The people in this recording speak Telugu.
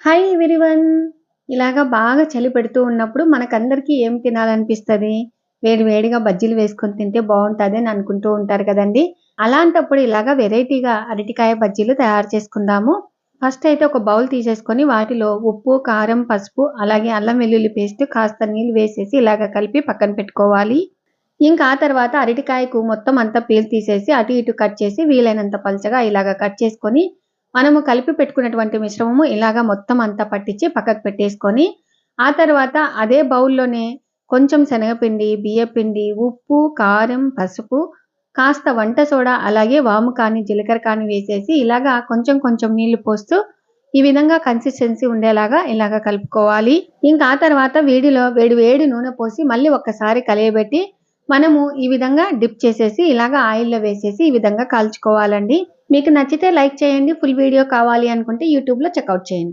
Hi everyone. ఇలాగా బాగా చలి పెడుతూ ఉన్నప్పుడు మనకందరికీ ఏం తినాలనిపిస్తది? వేడి వేడిగా బజ్జీలు వేసుకొని తింటే బావుంటదని అనుకుంటూ ఉంటారు కదండీ! అలాంటప్పుడు ఇలాగా వెరైటీగా అరటికాయ బజ్జీలు తయారు చేసుకుందాము. ఫస్ట్ అయితే ఒక బౌల్ తీసేసుకొని వాటిలో ఉప్పు, కారం, పసుపు అలాగే అల్లం వెల్లుల్లి పేస్ట్ కాస్త నీళ్లు వేసేసి ఇలాగ కలిపి పక్కన పెట్టుకోవాలి. ఇంకా ఆ తర్వాత అరటికాయకు మొత్తం అంతా పీల్ తీసేసి అటు ఇటు కట్ చేసి వీలైనంత పల్చగా ఇలాగ కట్ చేసుకొని, మనము కలిపి పెట్టుకున్నటువంటి మిశ్రమము ఇలాగ మొత్తం అంతా పట్టించి పక్కకు పెట్టేసుకొని, ఆ తర్వాత అదే బౌల్‌లోనే కొంచెం శనగపిండి, బియ్యపిండి, ఉప్పు, కారం, పసుపు, కాస్త వంట సోడా, అలాగే వాము కానీ, జీలకర్ర కానీ వేసేసి ఇలాగా కొంచెం కొంచెం నీళ్లు పోస్తూ ఈ విధంగా కన్సిస్టెన్సీ ఉండేలాగా ఇలాగ కలుపుకోవాలి. ఇంకా ఆ తర్వాత వేడి వేడి నూనె పోసి మళ్ళీ ఒక్కసారి కలియబెట్టి మనము ఈ విధంగా డిప్ చేసేసి ఇలాగ ఆయిల్‌లో వేసేసి ఈ విధంగా కాల్చుకోవాలండి. మీకు నచ్చితే లైక్ చేయండి. ఫుల్ వీడియో కావాలి అనుకుంటే యూట్యూబ్‌లో చెకౌట్ చేయండి.